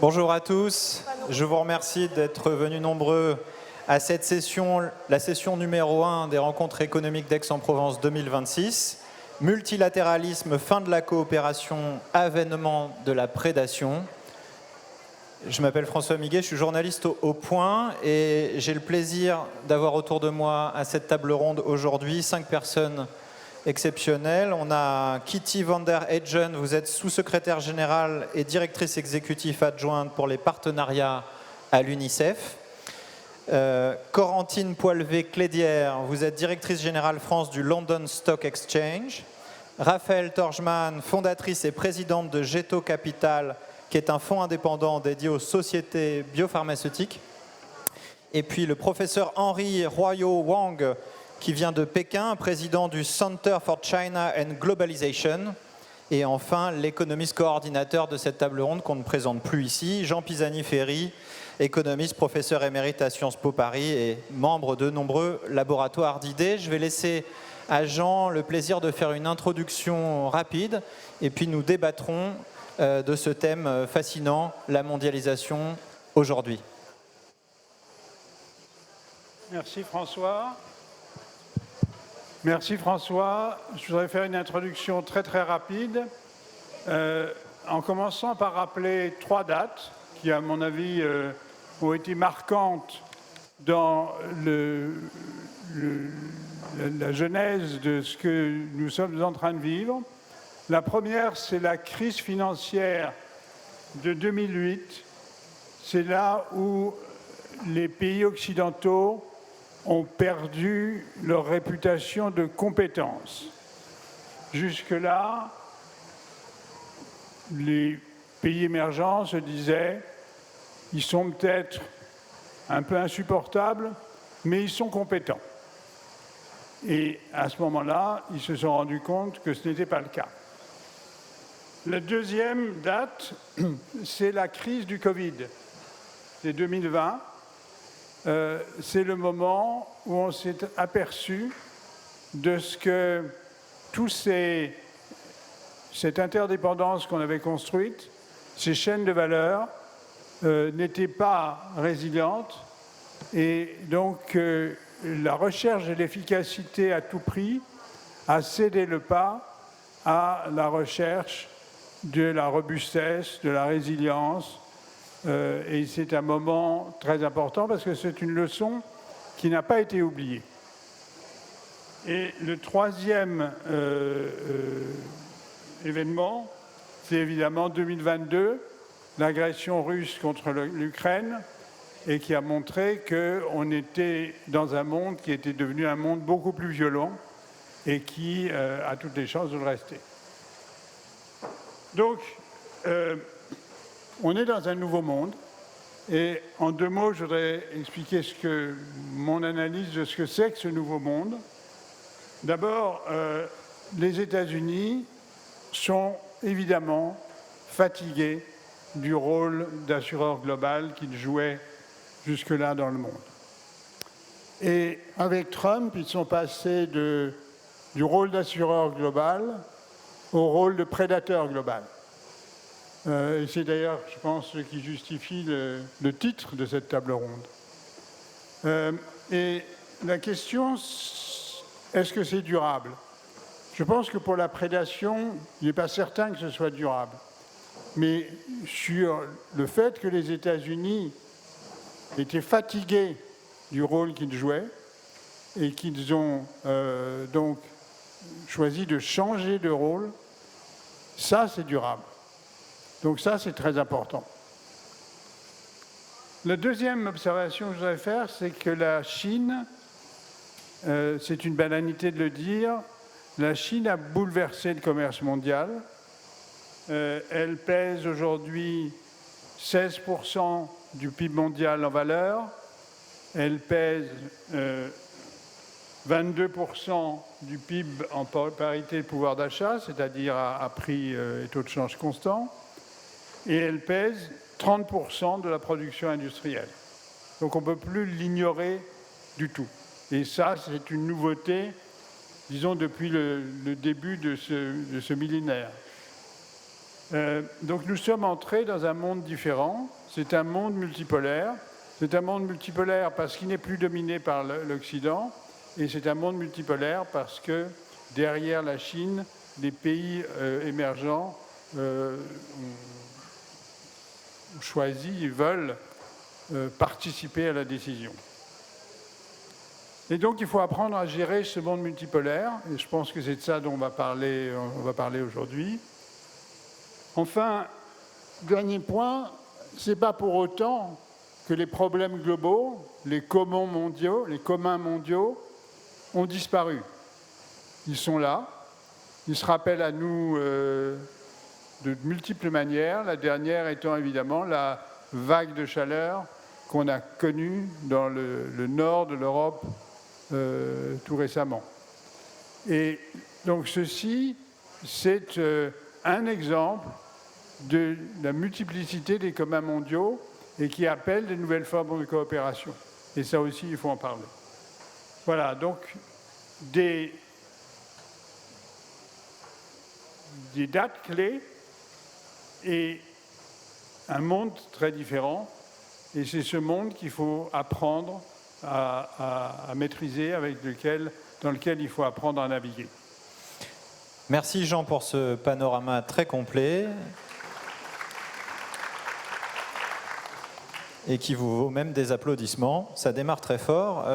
Bonjour à tous, je vous remercie d'être venus nombreux à cette session, la session numéro 1 des rencontres économiques d'Aix-en-Provence 2026. Multilatéralisme, fin de la coopération, avènement de la prédation. Je m'appelle François Miguet, je suis journaliste au Point et j'ai le plaisir d'avoir autour de moi à cette table ronde aujourd'hui 5 personnes exceptionnelles. On a Kitty van der Heggen, vous êtes sous-secrétaire générale et directrice exécutive adjointe pour les partenariats à l'UNICEF. Corentine Poilvé-Clédière, vous êtes directrice générale France du London Stock Exchange. Raphaël Torjman, fondatrice et présidente de Geto Capital, qui est un fonds indépendant dédié aux sociétés biopharmaceutiques. Et puis le professeur Henry Royo Wang, qui vient de Pékin, président du Center for China and Globalization. Et enfin, l'économiste coordinateur de cette table ronde qu'on ne présente plus ici, Jean Pisani-Ferry, économiste, professeur émérite à Sciences Po Paris et membre de nombreux laboratoires d'idées. Je vais laisser à Jean le plaisir de faire une introduction rapide et puis nous débattrons de ce thème fascinant, la mondialisation aujourd'hui. Merci François. Merci François. Je voudrais faire une introduction très rapide, en commençant par rappeler 3 dates qui, à mon avis, ont été marquantes dans la genèse de ce que nous sommes en train de vivre. La première, c'est la crise financière de 2008. C'est là où les pays occidentaux ont perdu leur réputation de compétence. Jusque-là, les pays émergents se disaient « ils sont peut-être un peu insupportables, mais ils sont compétents ». Et à ce moment-là, ils se sont rendus compte que ce n'était pas le cas. La deuxième date, c'est la crise du Covid, c'est 2020. C'est le moment où on s'est aperçu de ce que cette interdépendance qu'on avait construite, ces chaînes de valeur, n'étaient pas résilientes. Et donc, la recherche de l'efficacité à tout prix a cédé le pas à la recherche de la robustesse, de la résilience. Et c'est un moment très important parce que c'est une leçon qui n'a pas été oubliée. Et le troisième événement, c'est évidemment 2022, l'agression russe contre l'Ukraine, et qui a montré qu'on était dans un monde qui était devenu un monde beaucoup plus violent et qui a toutes les chances de le rester. Donc, on est dans un nouveau monde et en 2 mots, je voudrais expliquer mon analyse de ce que c'est que ce nouveau monde. D'abord, les États-Unis sont évidemment fatigués du rôle d'assureur global qu'ils jouaient jusque-là dans le monde. Et avec Trump, ils sont passés du rôle d'assureur global au rôle de prédateur global. Et c'est d'ailleurs, je pense, ce qui justifie le titre de cette table ronde. Et la question, est-ce que c'est durable? Je pense que pour la prédation, il n'est pas certain que ce soit durable. Mais sur le fait que les États-Unis étaient fatigués du rôle qu'ils jouaient et qu'ils ont donc choisi de changer de rôle, ça, c'est durable. Donc ça, c'est très important. La deuxième observation que je voudrais faire, c'est que la Chine, c'est une banalité de le dire, la Chine a bouleversé le commerce mondial. Elle pèse aujourd'hui 16% du PIB mondial en valeur. Elle pèse 22% du PIB en parité de pouvoir d'achat, c'est-à-dire à prix et taux de change constant. Et elle pèse 30% de la production industrielle. Donc on ne peut plus l'ignorer du tout. Et ça, c'est une nouveauté, disons, depuis le début de ce millénaire. Donc nous sommes entrés dans un monde différent. C'est un monde multipolaire. C'est un monde multipolaire parce qu'il n'est plus dominé par l'Occident. Et c'est un monde multipolaire parce que derrière la Chine, les pays émergents ont choisi, ils veulent participer à la décision. Et donc il faut apprendre à gérer ce monde multipolaire. Et je pense que c'est de ça dont on va parler aujourd'hui. Enfin, dernier point, ce n'est pas pour autant que les problèmes globaux, les communs mondiaux ont disparu. Ils sont là, ils se rappellent à nous de multiples manières, la dernière étant évidemment la vague de chaleur qu'on a connue dans le nord de l'Europe tout récemment. Et donc ceci, c'est un exemple de la multiplicité des communs mondiaux et qui appelle de nouvelles formes de coopération. Et ça aussi, il faut en parler. Voilà, donc des dates clés et un monde très différent. Et c'est ce monde qu'il faut apprendre à maîtriser, dans lequel il faut apprendre à naviguer. Merci Jean pour ce panorama très complet et qui vous vaut même des applaudissements. Ça démarre très fort.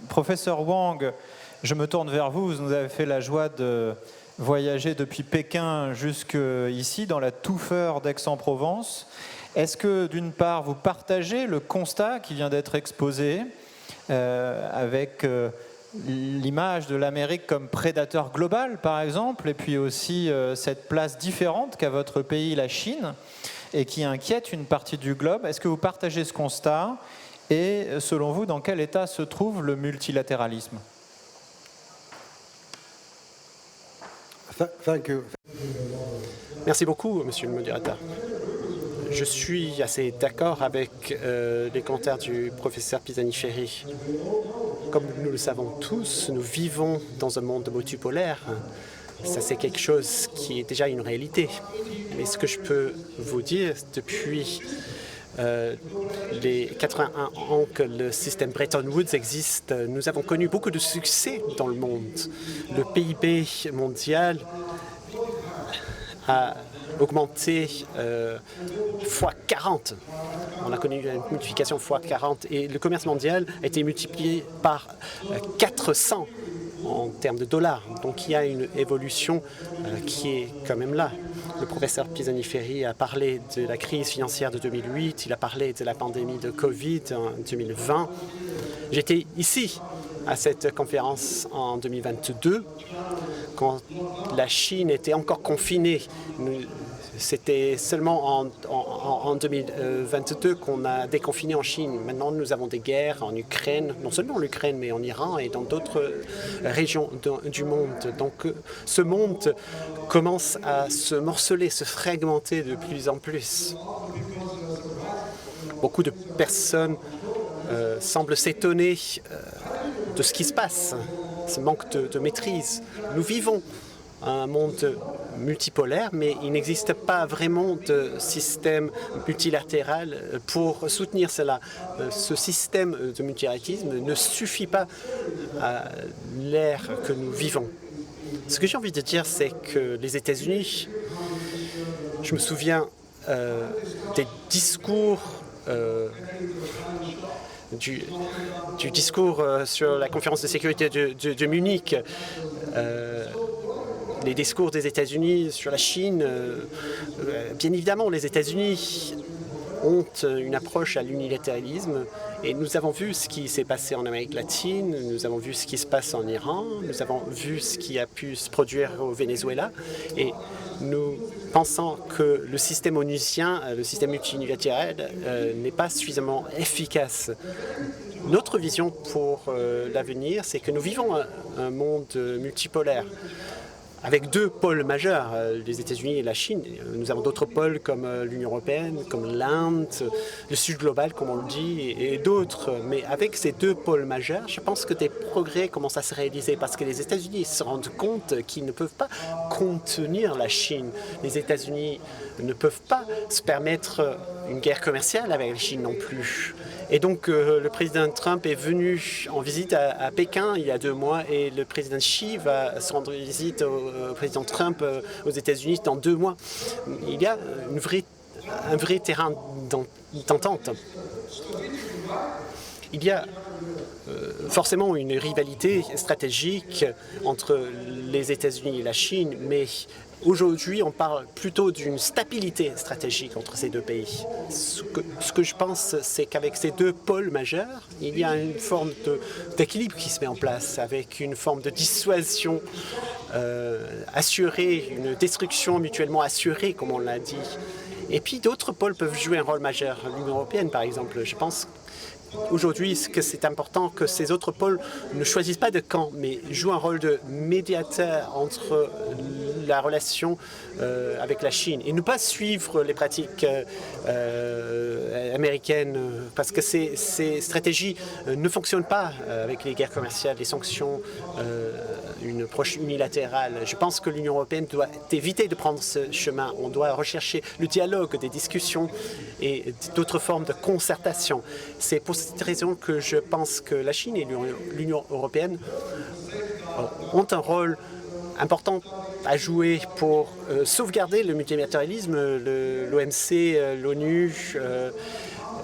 Professeur Wang, je me tourne vers vous. Vous nous avez fait la joie de voyager depuis Pékin jusqu'ici, dans la touffeur d'Aix-en-Provence. Est-ce que, d'une part, vous partagez le constat qui vient d'être exposé avec l'image de l'Amérique comme prédateur global, par exemple, et puis aussi cette place différente qu'a votre pays, la Chine, et qui inquiète une partie du globe? Est-ce que vous partagez ce constat? Et selon vous, dans quel état se trouve le multilatéralisme? Merci beaucoup, monsieur le modérateur. Je suis assez d'accord avec les commentaires du professeur Pisani-Ferry. Comme nous le savons tous, nous vivons dans un monde multipolaire. Ça, c'est quelque chose qui est déjà une réalité. Mais ce que je peux vous dire, depuis les 81 ans que le système Bretton Woods existe, nous avons connu beaucoup de succès dans le monde. Le PIB mondial a augmenté fois 40. On a connu une multiplication fois 40 et le commerce mondial a été multiplié par 400 en termes de dollars. Donc il y a une évolution qui est quand même là. Le professeur Pisani-Ferry a parlé de la crise financière de 2008, il a parlé de la pandémie de Covid en 2020. J'étais ici à cette conférence en 2022, quand la Chine était encore confinée. C'était seulement en 2022 qu'on a déconfiné en Chine. Maintenant, nous avons des guerres en Ukraine, non seulement en Ukraine, mais en Iran et dans d'autres régions du monde. Donc, ce monde commence à se morceler, se fragmenter de plus en plus. Beaucoup de personnes semblent s'étonner de ce qui se passe, ce manque de maîtrise. Nous vivons un monde multipolaire, mais il n'existe pas vraiment de système multilatéral pour soutenir cela. Ce système de multilatéralisme ne suffit pas à l'ère que nous vivons. Ce que j'ai envie de dire, c'est que les États-Unis, je me souviens des discours du discours sur la conférence de sécurité de Munich, les discours des États-Unis sur la Chine. Bien évidemment, les États-Unis ont une approche à l'unilatéralisme et nous avons vu ce qui s'est passé en Amérique latine, nous avons vu ce qui se passe en Iran, nous avons vu ce qui a pu se produire au Venezuela et nous pensons que le système onusien, le système multilatéral n'est pas suffisamment efficace. Notre vision pour l'avenir, c'est que nous vivons un monde multipolaire. avec deux pôles majeurs, les États-Unis et la Chine. Nous avons d'autres pôles comme l'Union européenne, comme l'Inde, le Sud global, comme on le dit, et d'autres. Mais avec ces deux pôles majeurs, je pense que des progrès commencent à se réaliser parce que les États-Unis se rendent compte qu'ils ne peuvent pas contenir la Chine. Les États-Unis ne peuvent pas se permettre une guerre commerciale avec la Chine non plus. Et donc, le président Trump est venu en visite à Pékin il y a 2 mois et le président Xi va se rendre visite au président Trump aux États-Unis dans 2 mois. Il y a un vrai terrain d'entente. Il y a forcément une rivalité stratégique entre les États-Unis et la Chine, mais aujourd'hui, on parle plutôt d'une stabilité stratégique entre ces deux pays. Ce que je pense, c'est qu'avec ces deux pôles majeurs, il y a une forme d'équilibre qui se met en place, avec une forme de dissuasion assurée, une destruction mutuellement assurée, comme on l'a dit. Et puis d'autres pôles peuvent jouer un rôle majeur. L'Union européenne, par exemple, je pense aujourd'hui que c'est important que ces autres pôles ne choisissent pas de camp, mais jouent un rôle de médiateur entre la relation avec la Chine et ne pas suivre les pratiques américaines parce que ces stratégies ne fonctionnent pas avec les guerres commerciales, les sanctions, une approche unilatérale. Je pense que l'Union européenne doit éviter de prendre ce chemin. On doit rechercher le dialogue, des discussions et d'autres formes de concertation. C'est pour cette raison que je pense que la Chine et l'Union européenne ont un rôle important à jouer pour sauvegarder le multilatéralisme, l'OMC, l'ONU,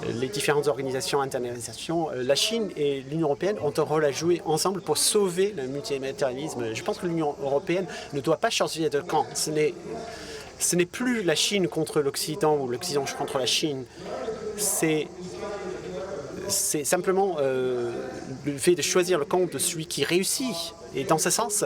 les différentes organisations internationales. La Chine et l'Union européenne ont un rôle à jouer ensemble pour sauver le multilatéralisme. Je pense que l'Union européenne ne doit pas changer de camp. Ce n'est plus la Chine contre l'Occident ou l'Occident contre la Chine. C'est simplement le fait de choisir le camp de celui qui réussit. Et dans ce sens,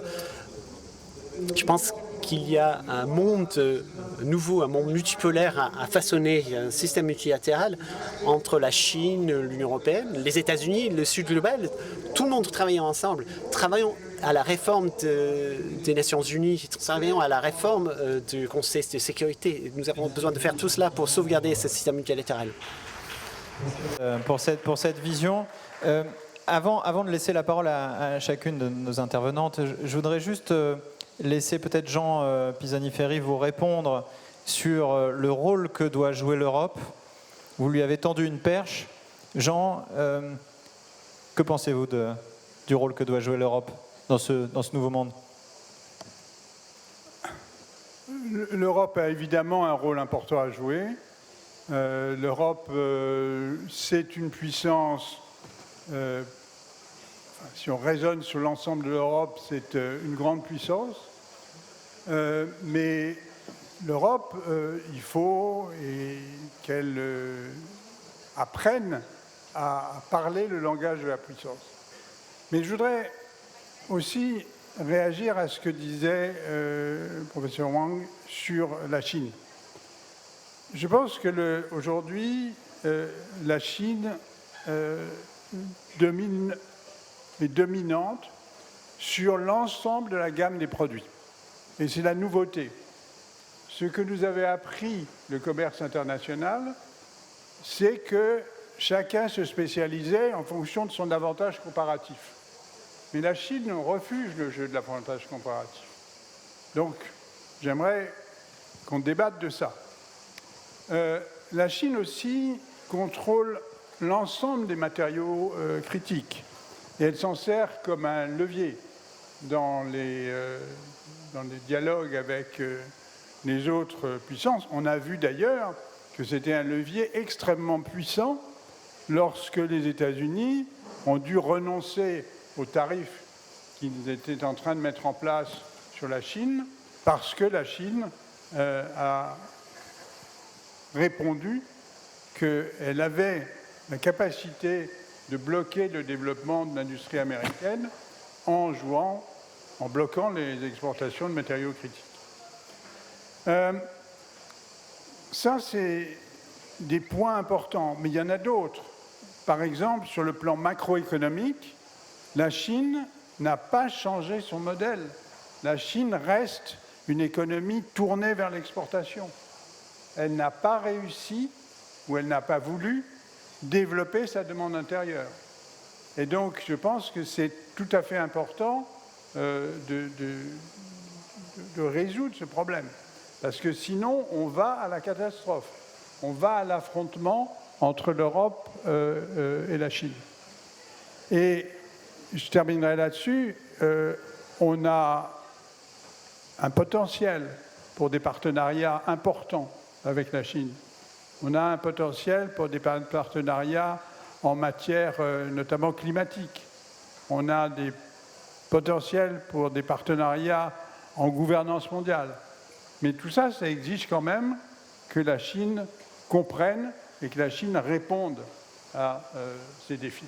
je pense qu'il y a un monde nouveau, un monde multipolaire à façonner, un système multilatéral entre la Chine, l'Union européenne, les États-Unis, le Sud global, tout le monde travaillant ensemble. Travaillons à la réforme des Nations Unies, travaillons à la réforme du Conseil de sécurité. Nous avons besoin de faire tout cela pour sauvegarder ce système multilatéral. Pour cette vision. Avant de laisser la parole à chacune de nos intervenantes, je voudrais juste laisser peut-être Jean Pisani-Ferry vous répondre sur le rôle que doit jouer l'Europe. Vous lui avez tendu une perche. Jean, que pensez-vous du rôle que doit jouer l'Europe dans ce nouveau monde ? L'Europe a évidemment un rôle important à jouer. L'Europe, c'est une puissance, si on raisonne sur l'ensemble de l'Europe, c'est une grande puissance. Mais l'Europe, il faut qu'elle apprenne à parler le langage de la puissance. Mais je voudrais aussi réagir à ce que disait le professeur Wang sur la Chine. Je pense que aujourd'hui, la Chine est dominante sur l'ensemble de la gamme des produits. Et c'est la nouveauté. Ce que nous avait appris le commerce international, c'est que chacun se spécialisait en fonction de son avantage comparatif. Mais la Chine refuse le jeu de l'avantage comparatif. Donc, j'aimerais qu'on débatte de ça. La Chine aussi contrôle l'ensemble des matériaux critiques et elle s'en sert comme un levier dans les dialogues avec les autres puissances. On a vu d'ailleurs que c'était un levier extrêmement puissant lorsque les États-Unis ont dû renoncer aux tarifs qu'ils étaient en train de mettre en place sur la Chine parce que la Chine a répondu qu'elle avait la capacité de bloquer le développement de l'industrie américaine en bloquant les exportations de matériaux critiques. Ça, c'est des points importants, mais il y en a d'autres. Par exemple, sur le plan macroéconomique, la Chine n'a pas changé son modèle. la Chine reste une économie tournée vers l'exportation. Elle n'a pas réussi, ou elle n'a pas voulu, développer sa demande intérieure. Et donc, je pense que c'est tout à fait important de résoudre ce problème. Parce que sinon, on va à la catastrophe. On va à l'affrontement entre l'Europe et la Chine. Et je terminerai là-dessus. On a un potentiel pour des partenariats importants avec la Chine. On a un potentiel pour des partenariats en matière notamment climatique. On a des potentiels pour des partenariats en gouvernance mondiale. Mais tout ça, ça exige quand même que la Chine comprenne et que la Chine réponde à ces défis.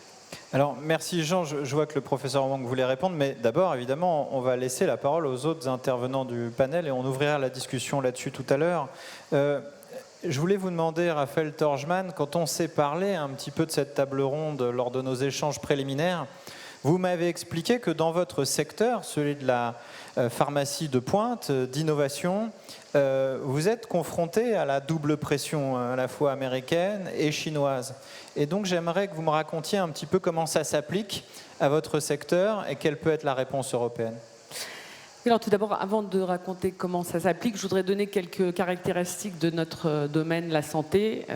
Alors, merci Jean. Je vois que le professeur Wang voulait répondre, mais d'abord, évidemment, on va laisser la parole aux autres intervenants du panel et on ouvrira la discussion là-dessus tout à l'heure. Je voulais vous demander, Raphaël Torgmann, quand on s'est parlé un petit peu de cette table ronde lors de nos échanges préliminaires, vous m'avez expliqué que dans votre secteur, celui de la pharmacie de pointe, d'innovation, vous êtes confronté à la double pression, à la fois américaine et chinoise. Et donc j'aimerais que vous me racontiez un petit peu comment ça s'applique à votre secteur et quelle peut être la réponse européenne. Alors tout d'abord, avant de raconter comment ça s'applique, je voudrais donner quelques caractéristiques de notre domaine, la santé,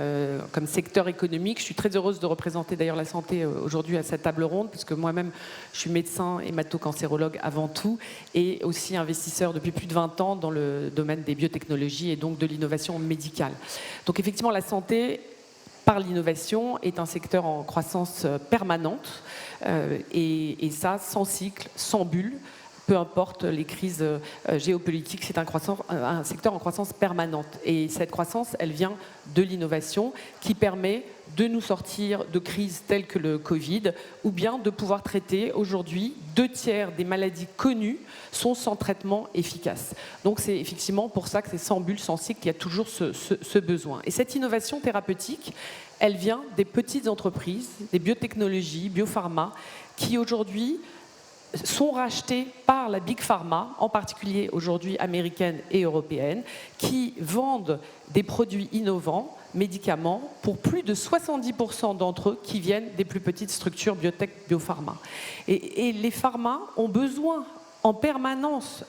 comme secteur économique. Je suis très heureuse de représenter d'ailleurs la santé aujourd'hui à cette table ronde, puisque moi-même, je suis médecin hémato-cancérologue avant tout, et aussi investisseur depuis plus de 20 ans dans le domaine des biotechnologies et donc de l'innovation médicale. Donc effectivement, la santé, par l'innovation, est un secteur en croissance permanente, et ça, sans cycle, sans bulle. Peu importe les crises géopolitiques, c'est un secteur en croissance permanente. Et cette croissance, elle vient de l'innovation qui permet de nous sortir de crises telles que le Covid ou bien de pouvoir traiter aujourd'hui 2/3 des maladies connues sont sans traitement efficace. Donc c'est effectivement pour ça que c'est sans bulle, sans cycle, qu'il y a toujours ce besoin. Et cette innovation thérapeutique, elle vient des petites entreprises, des biotechnologies, biopharma, qui aujourd'hui sont rachetés par la Big Pharma, en particulier aujourd'hui américaine et européenne, qui vendent des produits innovants, médicaments, pour plus de 70% d'entre eux qui viennent des plus petites structures biotech, biopharma. Et les pharma ont besoin en permanence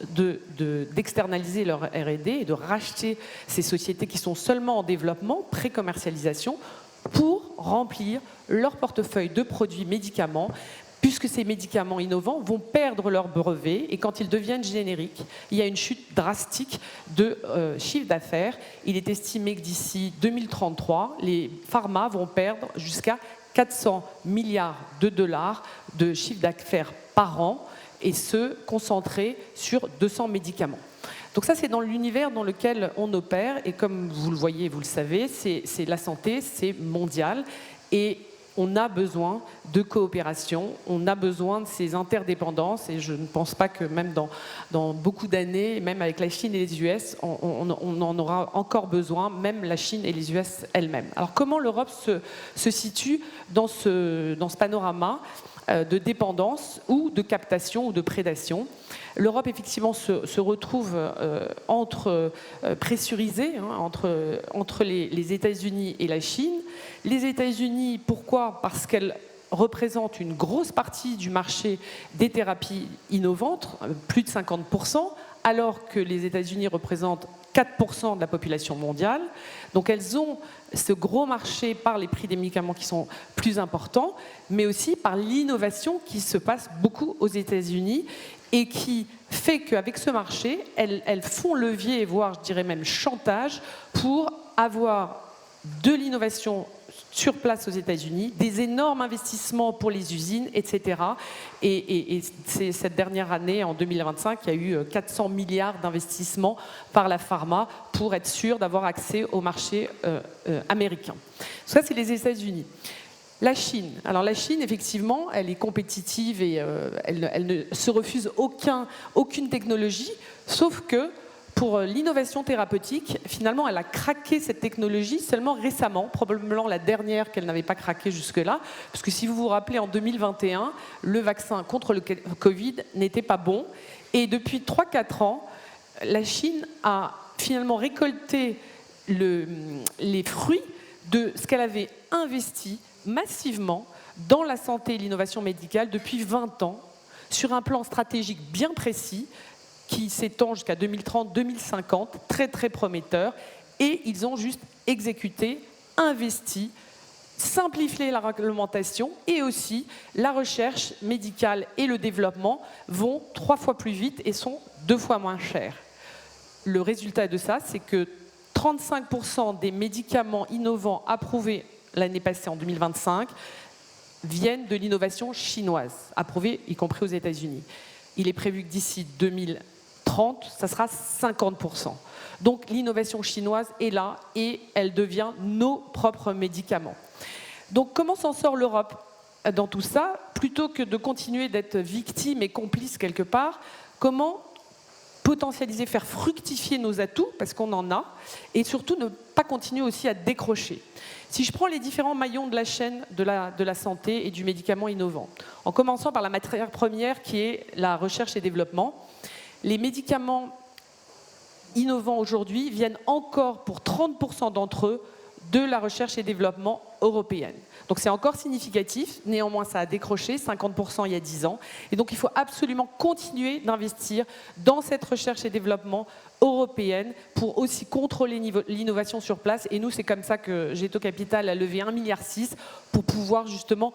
d'externaliser leur R&D et de racheter ces sociétés qui sont seulement en développement, pré-commercialisation, pour remplir leur portefeuille de produits médicaments, puisque ces médicaments innovants vont perdre leur brevet et quand ils deviennent génériques, il y a une chute drastique de chiffre d'affaires. Il est estimé que d'ici 2033, les pharma vont perdre jusqu'à 400 milliards de dollars de chiffre d'affaires par an et ce, concentré sur 200 médicaments. Donc ça, c'est dans l'univers dans lequel on opère et comme vous le voyez, vous le savez, c'est la santé, c'est mondial et on a besoin de coopération, on a besoin de ces interdépendances et je ne pense pas que même dans beaucoup d'années, même avec la Chine et les US, on en aura encore besoin, même la Chine et les US elles-mêmes. Alors comment l'Europe se situe dans ce panorama de dépendance ou de captation ou de prédation? L'Europe, effectivement, se retrouve pressurisée entre les États-Unis et la Chine. Les États-Unis, pourquoi? Parce qu'elles représentent une grosse partie du marché des thérapies innovantes, plus de 50%, alors que les États-Unis représentent 4% de la population mondiale. Donc elles ont ce gros marché par les prix des médicaments qui sont plus importants, mais aussi par l'innovation qui se passe beaucoup aux États-Unis et qui fait qu'avec ce marché, elles font levier, voire je dirais même chantage, pour avoir de l'innovation sur place aux États-Unis, des énormes investissements pour les usines, etc. Et c'est cette dernière année, en 2025, il y a eu 400 milliards d'investissements par la pharma pour être sûr d'avoir accès au marché américain. Ça, c'est les États-Unis. La Chine. Alors la Chine, effectivement, elle est compétitive et elle ne se refuse aucune technologie, sauf que pour l'innovation thérapeutique, finalement, elle a craqué cette technologie seulement récemment, probablement la dernière qu'elle n'avait pas craqué jusque-là, parce que si vous vous rappelez, en 2021, le vaccin contre le Covid n'était pas bon, Et depuis 3-4 ans, la Chine a finalement récolté les fruits de ce qu'elle avait investi massivement dans la santé et l'innovation médicale depuis 20 ans, sur un plan stratégique bien précis, qui s'étend jusqu'à 2030-2050, très très prometteur, et ils ont juste exécuté, investi, simplifié la réglementation, et aussi la recherche médicale et le développement vont 3 fois plus vite et sont 2 fois moins chers. Le résultat de ça, c'est que 35% des médicaments innovants approuvés l'année passée, en 2025, viennent de l'innovation chinoise, approuvée y compris aux États-Unis. Il est prévu que d'ici 2030, ça sera 50%. Donc l'innovation chinoise est là et elle devient nos propres médicaments. Donc comment s'en sort l'Europe dans tout ça? Plutôt que de continuer d'être victime et complice quelque part, comment potentialiser, faire fructifier nos atouts, parce qu'on en a, et surtout ne pas continuer aussi à décrocher. Si je prends les différents maillons de la chaîne de la santé et du médicament innovant, en commençant par la matière première qui est la recherche et développement, les médicaments innovants aujourd'hui viennent encore pour 30% d'entre eux de la recherche et développement européenne. Donc c'est encore significatif, néanmoins ça a décroché, 50% il y a 10 ans. Et donc il faut absolument continuer d'investir dans cette recherche et développement européenne pour aussi contrôler l'innovation sur place. Et nous, c'est comme ça que Géto Capital a levé 1,6 milliard pour pouvoir justement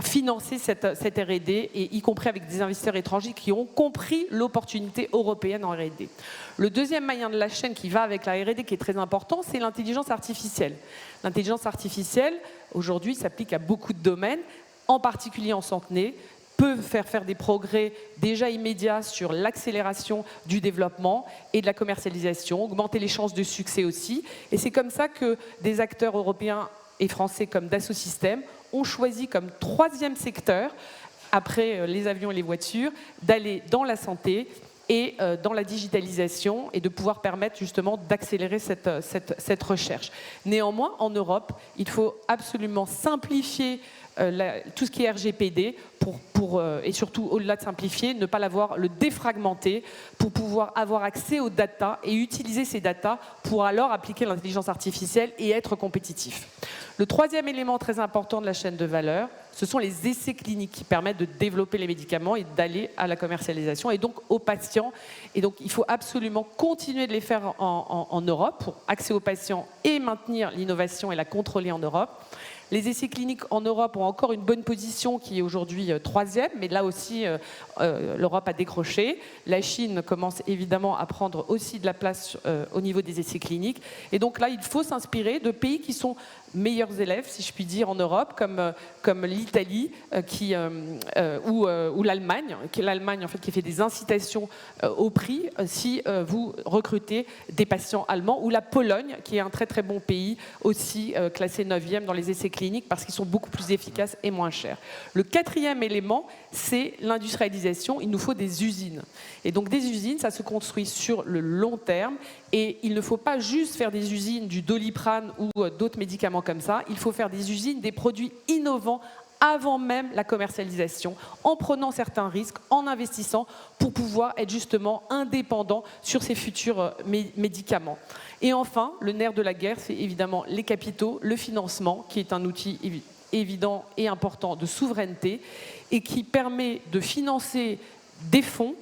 financer cette R&D, et y compris avec des investisseurs étrangers qui ont compris l'opportunité européenne en R&D. Le deuxième maillon de la chaîne qui va avec la R&D, qui est très important, c'est l'intelligence artificielle. L'intelligence artificielle, aujourd'hui, s'applique à beaucoup de domaines, en particulier en santé, peut faire des progrès déjà immédiats sur l'accélération du développement et de la commercialisation, augmenter les chances de succès aussi. Et c'est comme ça que des acteurs européens et français comme Dassault Systèmes ont choisi comme 3e secteur, après les avions et les voitures, d'aller dans la santé et dans la digitalisation, et de pouvoir permettre justement d'accélérer cette recherche. Néanmoins, en Europe, il faut absolument simplifier tout ce qui est RGPD et surtout, au-delà de simplifier, ne pas le défragmenter pour pouvoir avoir accès aux data et utiliser ces data pour alors appliquer l'intelligence artificielle et être compétitif. Le 3e élément très important de la chaîne de valeur, ce sont les essais cliniques qui permettent de développer les médicaments et d'aller à la commercialisation et donc aux patients. Et donc il faut absolument continuer de les faire en Europe pour accès aux patients et maintenir l'innovation et la contrôler en Europe. Les essais cliniques en Europe ont encore une bonne position qui est aujourd'hui 3e, mais là aussi l'Europe a décroché. La Chine commence évidemment à prendre aussi de la place au niveau des essais cliniques. Et donc là, il faut s'inspirer de pays qui sont meilleurs élèves, si je puis dire, en Europe, comme l'Italie ou l'Allemagne, l'Allemagne en fait, qui fait des incitations au prix si vous recrutez des patients allemands, ou la Pologne, qui est un très très bon pays, aussi classé 9e dans les essais cliniques, parce qu'ils sont beaucoup plus efficaces et moins chers. Le 4e élément, c'est l'industrialisation. Il nous faut des usines. Et donc des usines, ça se construit sur le long terme, et il ne faut pas juste faire des usines du Doliprane ou d'autres médicaments comme ça, il faut faire des usines, des produits innovants avant même la commercialisation, en prenant certains risques, en investissant pour pouvoir être justement indépendant sur ces futurs médicaments. Et enfin, le nerf de la guerre, c'est évidemment les capitaux, le financement, qui est un outil évident et important de souveraineté et qui permet de financer des fonds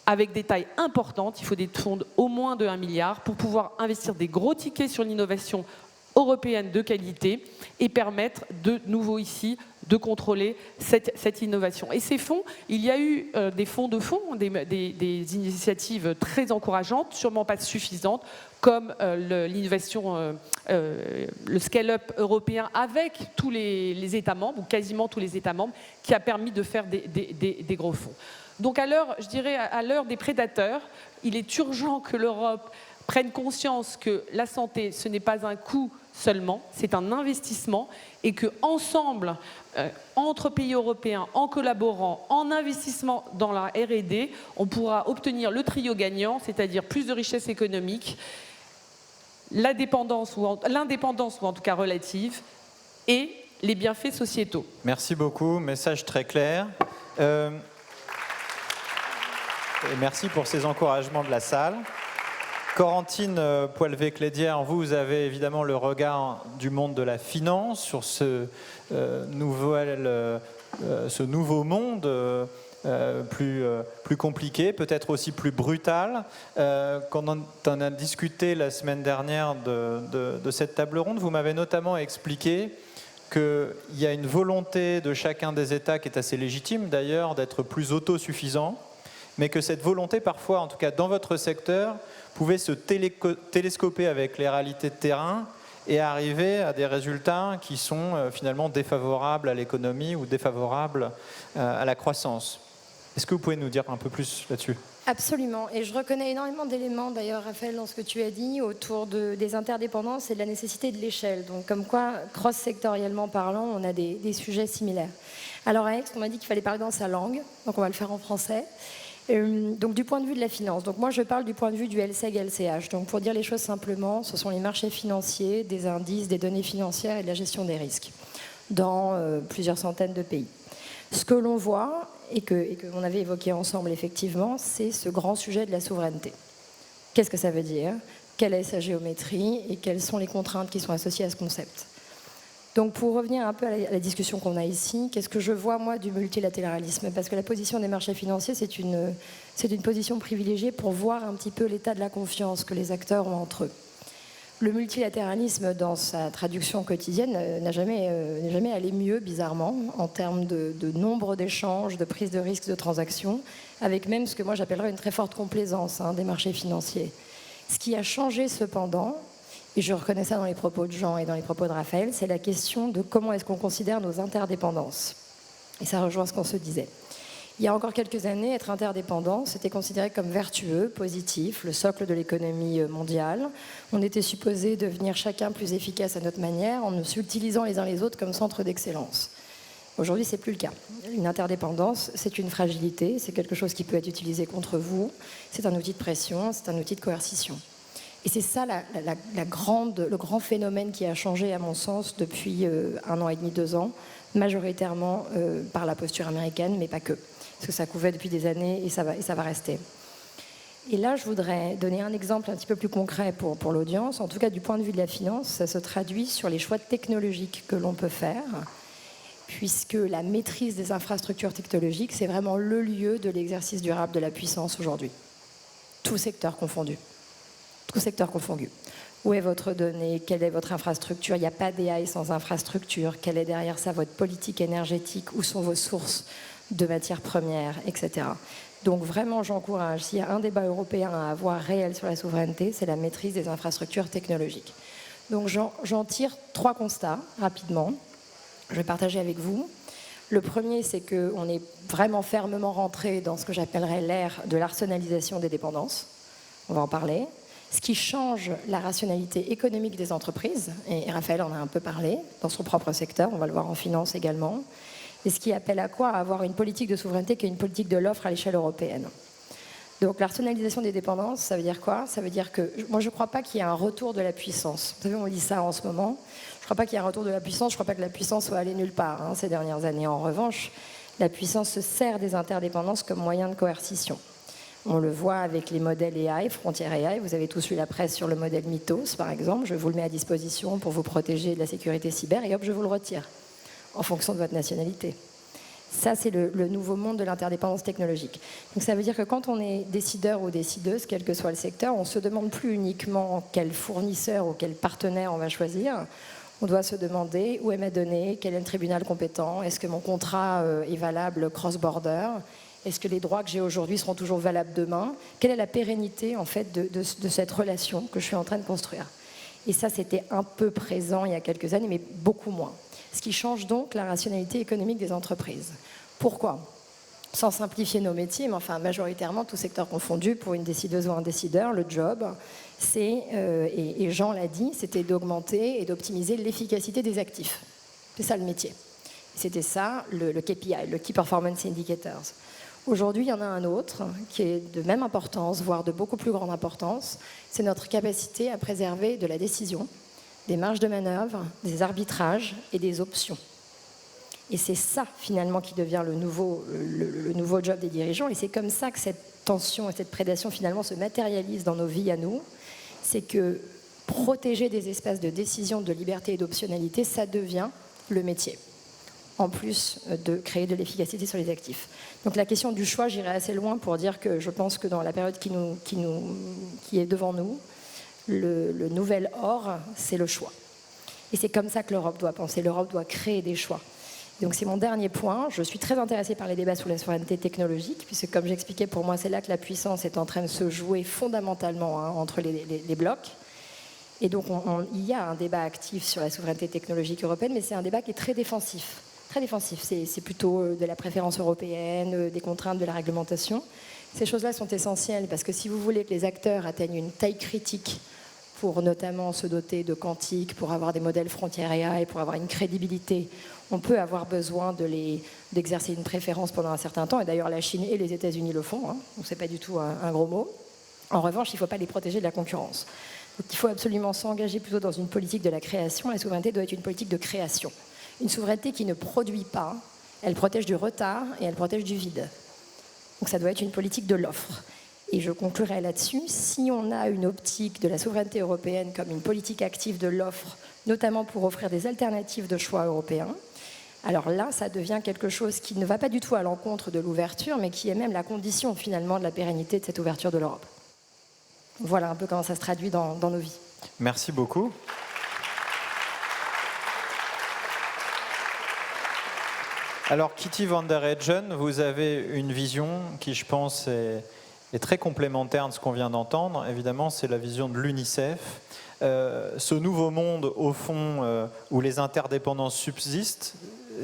avec des tailles importantes. Il faut des fonds au moins de 1 milliard pour pouvoir investir des gros tickets sur l'innovation européenne de qualité et permettre de nouveau ici de contrôler cette innovation. Et ces fonds, il y a eu des fonds de fonds, des initiatives très encourageantes, sûrement pas suffisantes, comme l'innovation, le scale-up européen avec tous les États membres, ou quasiment tous les États membres, qui a permis de faire des gros fonds. Donc à l'heure des prédateurs, il est urgent que l'Europe prenne conscience que la santé, ce n'est pas un coût seulement, c'est un investissement, et qu'ensemble, entre pays européens, en collaborant, en investissement dans la R&D, on pourra obtenir le trio gagnant, c'est-à-dire plus de richesse économique, l'indépendance, ou en tout cas relative, et les bienfaits sociétaux. Merci beaucoup, message très clair. Et merci pour ces encouragements de la salle. Corentine Poilvé-Clédière, vous avez évidemment le regard du monde de la finance sur ce nouveau monde plus compliqué, peut-être aussi plus brutal. Quand on a discuté la semaine dernière de cette table ronde, vous m'avez notamment expliqué qu'il y a une volonté de chacun des États, qui est assez légitime d'ailleurs, d'être plus autosuffisant, mais que cette volonté, parfois, en tout cas dans votre secteur, pouvait se télescoper avec les réalités de terrain et arriver à des résultats qui sont finalement défavorables à l'économie ou défavorables à la croissance. Est-ce que vous pouvez nous dire un peu plus là-dessus ? Absolument. Et je reconnais énormément d'éléments, d'ailleurs, Raphaël, dans ce que tu as dit, autour des interdépendances et de la nécessité de l'échelle. Donc, comme quoi, cross-sectoriellement parlant, on a des sujets similaires. Alors, à Aix, on m'a dit qu'il fallait parler dans sa langue, donc on va le faire en français. Donc, du point de vue de la finance. Donc, moi, je parle du point de vue du LSEG-LCH. Donc, pour dire les choses simplement, ce sont les marchés financiers, des indices, des données financières et de la gestion des risques dans plusieurs centaines de pays. Ce que l'on voit, et qu'on avait évoqué ensemble, effectivement, c'est ce grand sujet de la souveraineté. Qu'est-ce que ça veut dire ? Quelle est sa géométrie ? Et quelles sont les contraintes qui sont associées à ce concept ? Donc, pour revenir un peu à la discussion qu'on a ici, qu'est-ce que je vois, moi, du multilatéralisme ? Parce que la position des marchés financiers, c'est une position privilégiée pour voir un petit peu l'état de la confiance que les acteurs ont entre eux. Le multilatéralisme, dans sa traduction quotidienne, n'est jamais allé mieux, bizarrement, en termes de nombre d'échanges, de prise de risques, de transactions, avec même ce que moi j'appellerais une très forte complaisance des marchés financiers. Ce qui a changé cependant, et je reconnais ça dans les propos de Jean et dans les propos de Raphaël, c'est la question de comment est-ce qu'on considère nos interdépendances. Et ça rejoint ce qu'on se disait. Il y a encore quelques années, être interdépendant, c'était considéré comme vertueux, positif, le socle de l'économie mondiale. On était supposé devenir chacun plus efficace à notre manière en s'utilisant les uns les autres comme centre d'excellence. Aujourd'hui, ce n'est plus le cas. Une interdépendance, c'est une fragilité, c'est quelque chose qui peut être utilisé contre vous, c'est un outil de pression, c'est un outil de coercition. Et c'est ça le grand phénomène qui a changé, à mon sens, depuis 1 an et demi, 2 ans, majoritairement par la posture américaine, mais pas que. Parce que ça couvait depuis des années et ça va rester. Et là, je voudrais donner un exemple un petit peu plus concret pour l'audience. En tout cas, du point de vue de la finance, ça se traduit sur les choix technologiques que l'on peut faire, puisque la maîtrise des infrastructures technologiques, c'est vraiment le lieu de l'exercice durable de la puissance aujourd'hui. Tout secteur confondu. Tout secteur confondu. Où est votre donnée ? Quelle est votre infrastructure ? Il n'y a pas d'AI sans infrastructure. Quelle est derrière ça votre politique énergétique ? Où sont vos sources de matières premières, etc. Donc vraiment, j'encourage, s'il y a un débat européen à avoir réel sur la souveraineté, c'est la maîtrise des infrastructures technologiques. Donc j'en tire 3 constats, rapidement. Je vais partager avec vous. Le premier, c'est qu'on est vraiment fermement rentré dans ce que j'appellerais l'ère de l'arsenalisation des dépendances. On va en parler. Ce qui change la rationalité économique des entreprises, et Raphaël en a un peu parlé, dans son propre secteur, on va le voir en finance également. Et ce qui appelle à quoi ? À avoir une politique de souveraineté qui est une politique de l'offre à l'échelle européenne. Donc l'arsenalisation des dépendances, ça veut dire quoi ? Ça veut dire que, moi je ne crois pas qu'il y ait un retour de la puissance. Vous savez, on lit ça en ce moment. Je ne crois pas qu'il y ait un retour de la puissance, je ne crois pas que la puissance soit allée nulle part ces dernières années. En revanche, la puissance se sert des interdépendances comme moyen de coercition. On le voit avec les modèles AI, Frontier AI. Vous avez tous lu la presse sur le modèle Mythos, par exemple. Je vous le mets à disposition pour vous protéger de la sécurité cyber et hop, je vous le retire, en fonction de votre nationalité. Ça, c'est le nouveau monde de l'interdépendance technologique. Donc ça veut dire que quand on est décideur ou décideuse, quel que soit le secteur, on ne se demande plus uniquement quel fournisseur ou quel partenaire on va choisir. On doit se demander où est ma donnée, quel est le tribunal compétent, est-ce que mon contrat est valable cross-border, est-ce que les droits que j'ai aujourd'hui seront toujours valables demain, quelle est la pérennité en fait de cette relation que je suis en train de construire. Et ça, c'était un peu présent il y a quelques années, mais beaucoup moins. Ce qui change donc la rationalité économique des entreprises. Pourquoi ? Sans simplifier nos métiers, mais enfin majoritairement, tout secteur confondu, pour une décideuse ou un décideur, le job, c'est, et Jean l'a dit, c'était d'augmenter et d'optimiser l'efficacité des actifs. C'est ça le métier. C'était ça le KPI, le Key Performance Indicators. Aujourd'hui, il y en a un autre qui est de même importance, voire de beaucoup plus grande importance, c'est notre capacité à préserver de la décision, des marges de manœuvre, des arbitrages et des options. Et c'est ça, finalement, qui devient le nouveau job des dirigeants. Et c'est comme ça que cette tension et cette prédation, finalement, se matérialise dans nos vies à nous. C'est que protéger des espaces de décision, de liberté et d'optionnalité, ça devient le métier, en plus de créer de l'efficacité sur les actifs. Donc la question du choix, j'irai assez loin pour dire que je pense que dans la période qui est devant nous, le nouvel or, c'est le choix. Et c'est comme ça que l'Europe doit penser. L'Europe doit créer des choix. Donc c'est mon dernier point. Je suis très intéressée par les débats sur la souveraineté technologique, puisque comme j'expliquais, pour moi, c'est là que la puissance est en train de se jouer fondamentalement entre les blocs. Et donc il y a un débat actif sur la souveraineté technologique européenne, mais c'est un débat qui est très défensif. Très défensif. C'est plutôt de la préférence européenne, des contraintes de la réglementation. Ces choses-là sont essentielles, parce que si vous voulez que les acteurs atteignent une taille critique pour notamment se doter de quantique, pour avoir des modèles frontières AI, pour avoir une crédibilité, on peut avoir besoin d'exercer une préférence pendant un certain temps. Et d'ailleurs, la Chine et les États-Unis le font, hein, donc ce n'est pas du tout un gros mot. En revanche, il ne faut pas les protéger de la concurrence. Donc il faut absolument s'engager plutôt dans une politique de la création. La souveraineté doit être une politique de création. Une souveraineté qui ne produit pas, elle protège du retard et elle protège du vide. Donc ça doit être une politique de l'offre. Et je conclurai là-dessus, si on a une optique de la souveraineté européenne comme une politique active de l'offre, notamment pour offrir des alternatives de choix européens, alors là, ça devient quelque chose qui ne va pas du tout à l'encontre de l'ouverture, mais qui est même la condition finalement de la pérennité de cette ouverture de l'Europe. Voilà un peu comment ça se traduit dans nos vies. Merci beaucoup. Alors, Kitty van der Heijden, vous avez une vision qui, je pense, est très complémentaire de ce qu'on vient d'entendre. Évidemment, c'est la vision de l'UNICEF. Ce nouveau monde, au fond, où les interdépendances subsistent,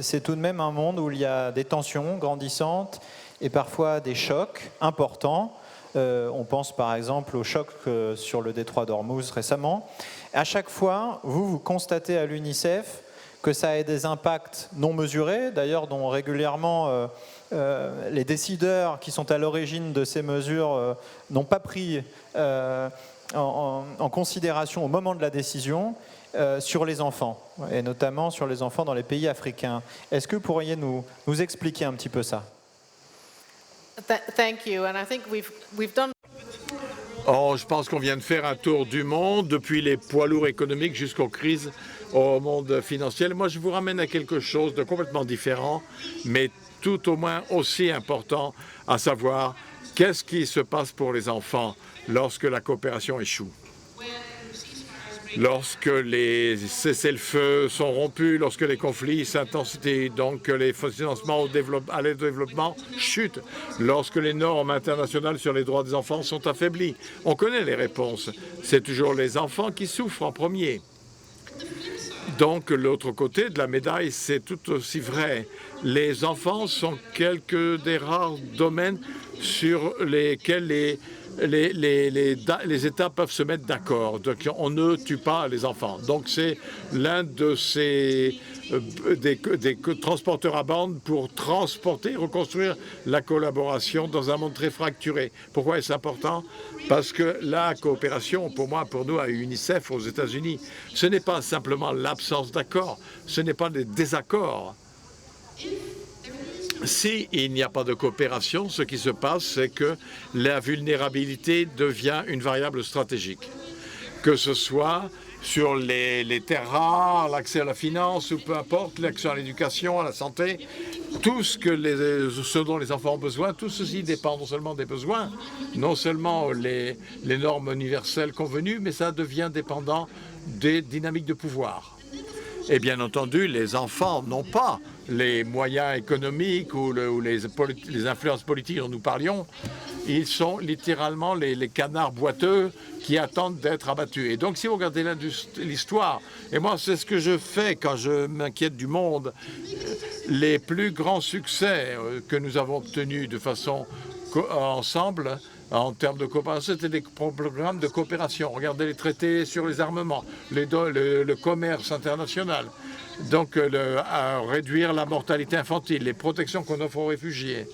c'est tout de même un monde où il y a des tensions grandissantes et parfois des chocs importants. On pense par exemple au choc sur le détroit d'Ormuz récemment. À chaque fois, vous constatez à l'UNICEF que ça a des impacts non mesurés, d'ailleurs dont régulièrement les décideurs qui sont à l'origine de ces mesures n'ont pas pris en considération au moment de la décision sur les enfants, et notamment sur les enfants dans les pays africains. Est-ce que vous pourriez nous expliquer un petit peu ça? Thank you, and I think we've done. Oh, je pense qu'on vient de faire un tour du monde, depuis les poids lourds économiques jusqu'aux crises au monde financier. Moi, je vous ramène à quelque chose de complètement différent, mais tout au moins aussi important, à savoir qu'est-ce qui se passe pour les enfants lorsque la coopération échoue. Lorsque les cessez-le-feu sont rompus, lorsque les conflits s'intensifient, donc les financements à l'aide au développement chutent, lorsque les normes internationales sur les droits des enfants sont affaiblies. On connaît les réponses. C'est toujours les enfants qui souffrent en premier. Donc, l'autre côté de la médaille, c'est tout aussi vrai. Les enfants sont quelques des rares domaines sur lesquels les États peuvent se mettre d'accord. Donc, on ne tue pas les enfants. Donc, c'est l'un de ces des transporteurs à bande pour transporter, reconstruire la collaboration dans un monde très fracturé. Pourquoi est-ce important? Parce que la coopération, pour nous, à UNICEF, aux États-Unis, ce n'est pas simplement l'absence d'accord, ce n'est pas des désaccords. S'il n'y a pas de coopération, ce qui se passe, c'est que la vulnérabilité devient une variable stratégique. Que ce soit sur les terres rares, l'accès à la finance, ou peu importe, l'accès à l'éducation, à la santé, tout ce dont les enfants ont besoin, tout ceci dépend non seulement des besoins, non seulement les normes universelles convenues, mais ça devient dépendant des dynamiques de pouvoir. Et bien entendu, les enfants n'ont pas les moyens économiques ou les influences politiques dont nous parlions. Ils sont littéralement les canards boiteux qui attendent d'être abattus. Et donc, si vous regardez l'histoire, et moi, c'est ce que je fais quand je m'inquiète du monde, les plus grands succès que nous avons obtenus de façon ensemble, en termes de coopération, c'était des programmes de coopération. Regardez les traités sur les armements, le commerce international, donc à réduire la mortalité infantile, les protections qu'on offre aux réfugiés.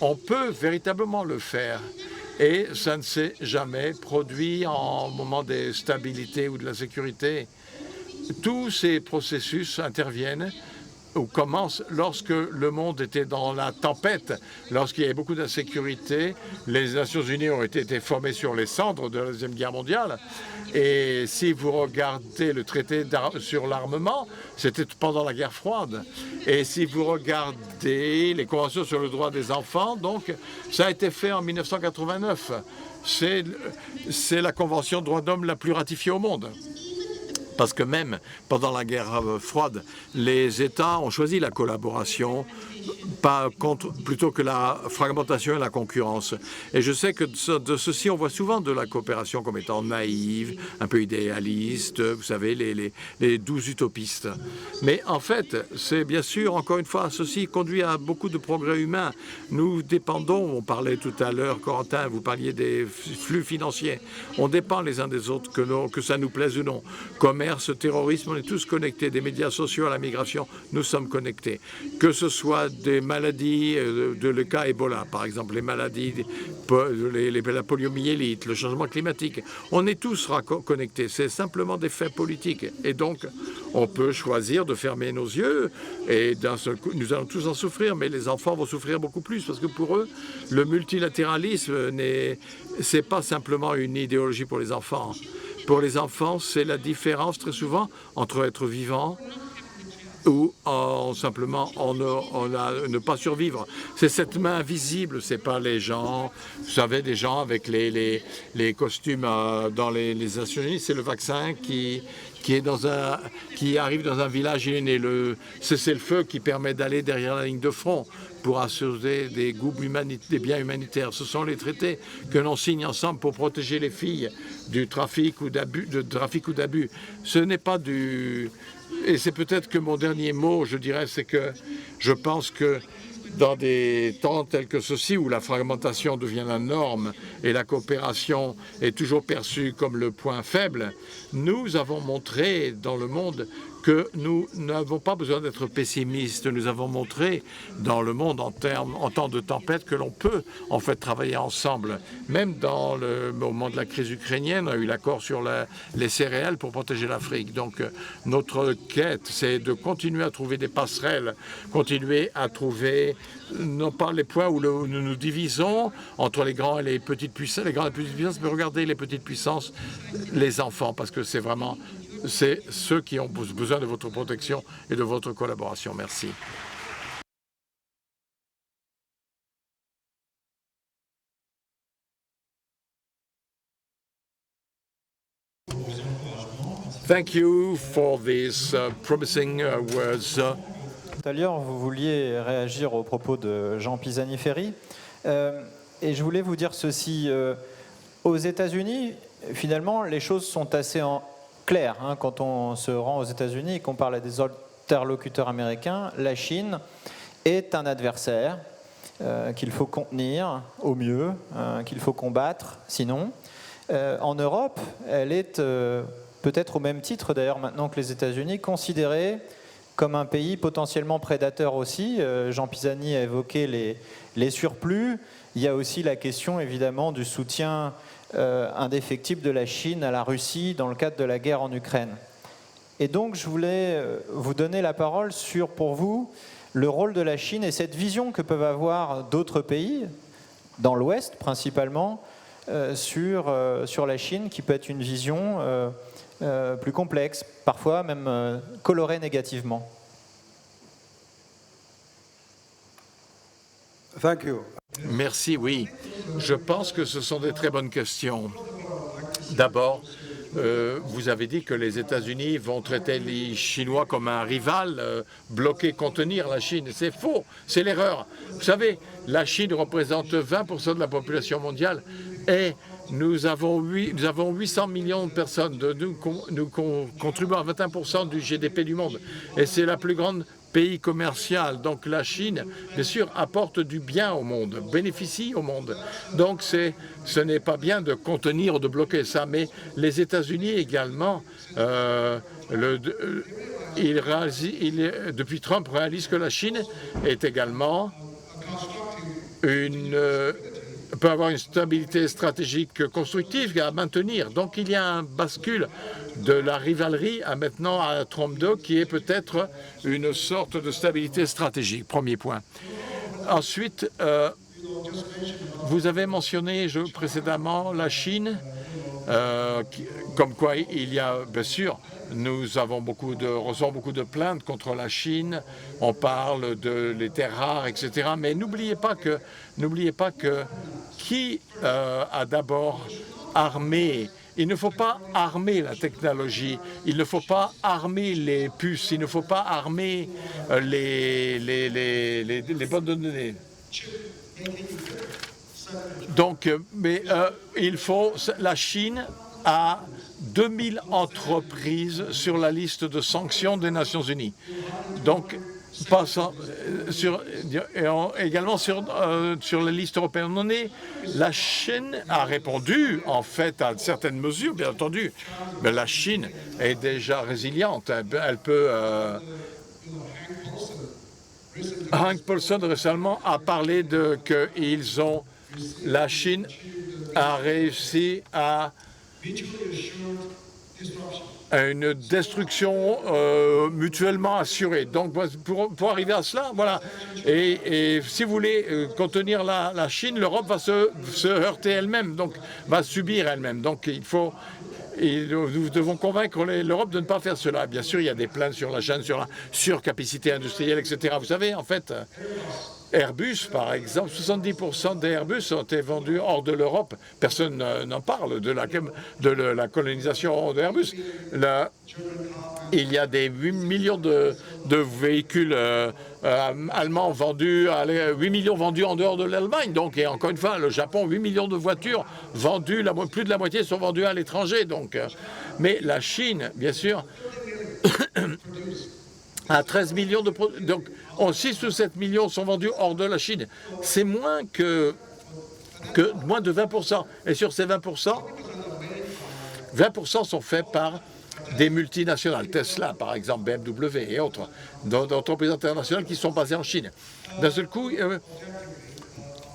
On peut véritablement le faire et ça ne s'est jamais produit en moment de stabilité ou de la sécurité. Tous ces processus interviennent commence lorsque le monde était dans la tempête, lorsqu'il y avait beaucoup d'insécurité. Les Nations Unies ont été formées sur les cendres de la Deuxième Guerre mondiale. Et si vous regardez le traité sur l'armement, c'était pendant la guerre froide. Et si vous regardez les conventions sur le droit des enfants, donc ça a été fait en 1989. C'est la convention de droits de l'homme la plus ratifiée au monde. Parce que même pendant la guerre froide, les États ont choisi la collaboration plutôt que la fragmentation et la concurrence. Et je sais que de ceci, on voit souvent de la coopération comme étant naïve, un peu idéaliste, vous savez, les 12 utopistes. Mais en fait, c'est bien sûr, encore une fois, ceci conduit à beaucoup de progrès humains. Nous dépendons, on parlait tout à l'heure, Corentin, vous parliez des flux financiers. On dépend les uns des autres, que ça nous plaise ou non. Commerce, terrorisme, on est tous connectés. Des médias sociaux à la migration, nous sommes connectés. Que ce soit des maladies de le cas Ebola, par exemple, les maladies, la poliomyélite, le changement climatique. On est tous connectés. C'est simplement des faits politiques. Et donc, on peut choisir de fermer nos yeux et d'un seul coup, nous allons tous en souffrir, mais les enfants vont souffrir beaucoup plus parce que pour eux, le multilatéralisme c'est pas simplement une idéologie pour les enfants. Pour les enfants, c'est la différence très souvent entre être vivant ou simplement ne pas survivre. C'est cette main invisible, c'est pas les gens, vous savez, des gens avec les costumes dans les Nations Unies, c'est le vaccin qui arrive dans un village, il est né le cessez-le-feu qui permet d'aller derrière la ligne de front pour assurer des biens humanitaires. Ce sont les traités que l'on signe ensemble pour protéger les filles du trafic ou d'abus. Ce n'est pas du... Et c'est peut-être que mon dernier mot, je dirais, c'est que je pense que dans des temps tels que ceux-ci, où la fragmentation devient la norme et la coopération est toujours perçue comme le point faible, nous avons montré dans le monde que nous n'avons pas besoin d'être pessimistes. Nous avons montré dans le monde en temps de tempête que l'on peut en fait travailler ensemble. Même au moment de la crise ukrainienne, on a eu l'accord sur les céréales pour protéger l'Afrique. Donc notre quête, c'est de continuer à trouver des passerelles, continuer à trouver non pas les points où nous nous divisons entre les grands et les petites puissances, mais regardez les petites puissances, les enfants, parce que c'est ceux qui ont besoin de votre protection et de votre collaboration. Merci. Thank you for these promising words. Tout à l'heure, vous vouliez réagir aux propos de Jean Pisani-Ferry. Et je voulais vous dire ceci. Aux États-Unis, finalement, les choses sont assez claires. Quand on se rend aux États-Unis et qu'on parle à des interlocuteurs américains, la Chine est un adversaire qu'il faut contenir au mieux, qu'il faut combattre sinon. En Europe, elle est peut-être au même titre d'ailleurs maintenant que les États-Unis, considérée comme un pays potentiellement prédateur aussi. Jean Pisani a évoqué les surplus. Il y a aussi la question évidemment du soutien indéfectible de la Chine à la Russie dans le cadre de la guerre en Ukraine. Et donc je voulais vous donner la parole sur, pour vous, le rôle de la Chine et cette vision que peuvent avoir d'autres pays, dans l'Ouest principalement, sur la Chine, qui peut être une vision plus complexe, parfois même colorée négativement. Thank you. Merci, oui. Je pense que ce sont des très bonnes questions. D'abord, vous avez dit que les États-Unis vont traiter les Chinois comme un rival, bloquer, contenir la Chine. C'est faux, c'est l'erreur. Vous savez, la Chine représente 20% de la population mondiale et nous avons 800 millions de personnes. Nous contribuons à 21% du GDP du monde. Et c'est la plus grande pays commercial. Donc la Chine, bien sûr, apporte du bien au monde, bénéficie au monde. Donc ce n'est pas bien de contenir ou de bloquer ça, mais les États-Unis également, depuis Trump, réalisent que la Chine est également peut avoir une stabilité stratégique constructive à maintenir. Donc il y a un bascule de la rivalerie à maintenant à Trump 2 qui est peut-être une sorte de stabilité stratégique, premier point. Ensuite, vous avez mentionné précédemment la Chine, comme quoi il y a, bien sûr, nous recevons beaucoup de plaintes contre la Chine, on parle les terres rares, etc. Mais n'oubliez pas que qui a d'abord armé. Il ne faut pas armer la technologie, il ne faut pas armer les puces, il ne faut pas armer les bandes de données. Donc, la Chine a 2000 entreprises sur la liste de sanctions des Nations Unies. Donc, également sur la liste européenne. La Chine a répondu, en fait, à certaines mesures, bien entendu. Mais la Chine est déjà résiliente. Elle peut... Hank Paulson récemment a parlé la Chine a réussi à une destruction mutuellement assurée. Donc, pour arriver à cela, voilà. Et si vous voulez contenir la Chine, l'Europe va se heurter elle-même, donc va subir elle-même. Donc, nous devons convaincre l'Europe de ne pas faire cela. Bien sûr, il y a des plaintes sur la Chine, sur la surcapacité industrielle, etc. Vous savez, en fait, Airbus, par exemple, 70% des Airbus ont été vendus hors de l'Europe. Personne n'en parle de la colonisation d'Airbus. Il y a des 8 millions de véhicules allemands vendus, 8 millions vendus en dehors de l'Allemagne. Donc, et encore une fois, le Japon, 8 millions de voitures vendues, plus de la moitié sont vendues à l'étranger. Donc, mais la Chine, bien sûr, à 13 millions de produits. Donc, 6 ou 7 millions sont vendus hors de la Chine. C'est moins de 20%. Et sur ces 20%, 20% sont faits par des multinationales. Tesla, par exemple, BMW et autres, d'entreprises internationales qui sont basées en Chine. D'un seul coup,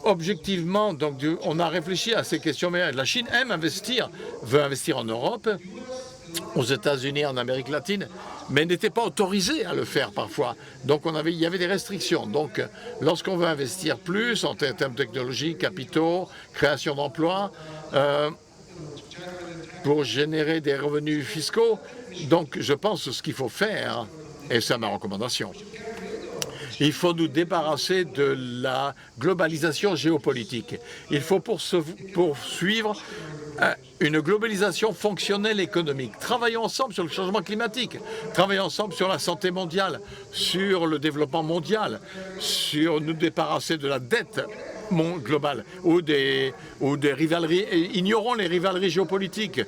objectivement, donc, on a réfléchi à ces questions. Mais la Chine veut investir en Europe, aux États-Unis, en Amérique latine, mais n'était pas autorisé à le faire parfois. Donc il y avait des restrictions. Donc lorsqu'on veut investir plus en termes de technologie, capitaux, création d'emplois, pour générer des revenus fiscaux, donc je pense que ce qu'il faut faire, et c'est ma recommandation, il faut nous débarrasser de la globalisation géopolitique. Il faut poursuivre une globalisation fonctionnelle économique. Travaillons ensemble sur le changement climatique, travaillons ensemble sur la santé mondiale, sur le développement mondial, sur nous débarrasser de la dette globale ou des rivaleries. Et ignorons les rivaleries géopolitiques.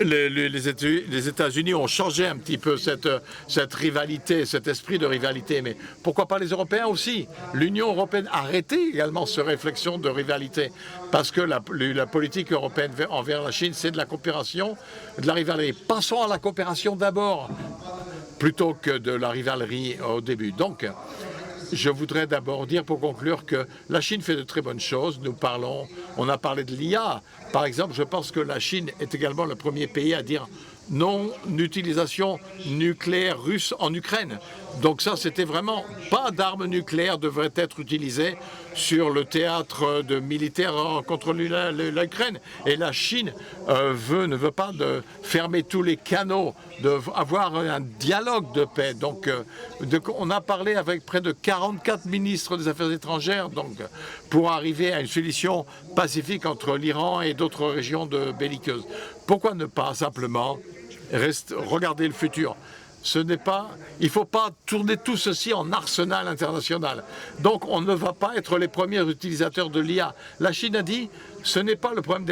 Les États-Unis ont changé un petit peu cette rivalité, cet esprit de rivalité, mais pourquoi pas les Européens aussi? L'Union européenne a arrêté également cette réflexion de rivalité, parce que la politique européenne envers la Chine, c'est de la coopération, de la rivalité. Passons à la coopération d'abord, plutôt que de la rivalerie au début. Donc, je voudrais d'abord dire, pour conclure, que la Chine fait de très bonnes choses. On a parlé de l'IA. Par exemple, je pense que la Chine est également le premier pays à dire non-utilisation nucléaire russe en Ukraine. Donc ça, c'était vraiment pas d'armes nucléaires devraient être utilisées sur le théâtre militaire contre l'Ukraine. Et la Chine ne veut pas fermer tous les canaux, d'avoir un dialogue de paix. Donc, on a parlé avec près de 44 ministres des Affaires étrangères pour arriver à une solution pacifique entre l'Iran et d'autres régions belliqueuses. Pourquoi ne pas simplement regarder le futur? Il ne faut pas tourner tout ceci en arsenal international. Donc on ne va pas être les premiers utilisateurs de l'IA. La Chine a dit, ce n'est pas le problème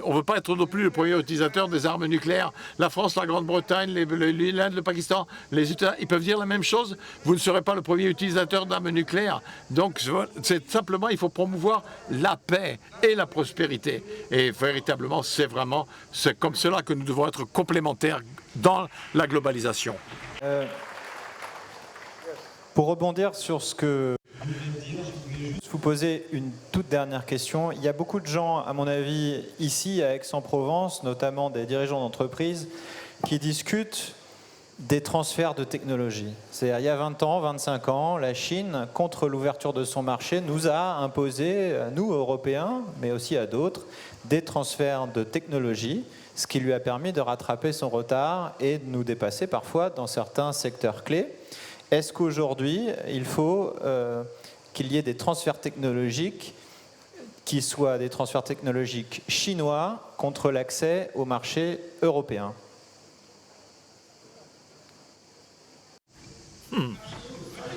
on ne veut pas être non plus le premier utilisateur des armes nucléaires. La France, la Grande-Bretagne, l'Inde, le Pakistan, les États, ils peuvent dire la même chose. Vous ne serez pas le premier utilisateur d'armes nucléaires. Donc c'est simplement, il faut promouvoir la paix et la prospérité. Et véritablement, c'est comme cela que nous devons être complémentaires dans la globalisation. Pour rebondir sur ce que vous poser une toute dernière question. Il y a beaucoup de gens, à mon avis, ici à Aix-en-Provence, notamment des dirigeants d'entreprises, qui discutent des transferts de technologie. C'est-à-dire, il y a 20 ans, 25 ans, la Chine, contre l'ouverture de son marché, nous a imposé, à nous, Européens, mais aussi à d'autres, des transferts de technologie, ce qui lui a permis de rattraper son retard et de nous dépasser parfois dans certains secteurs clés. Est-ce qu'aujourd'hui, il faut qu'il y ait des transferts technologiques qui soient des transferts technologiques chinois contre l'accès au marché européen?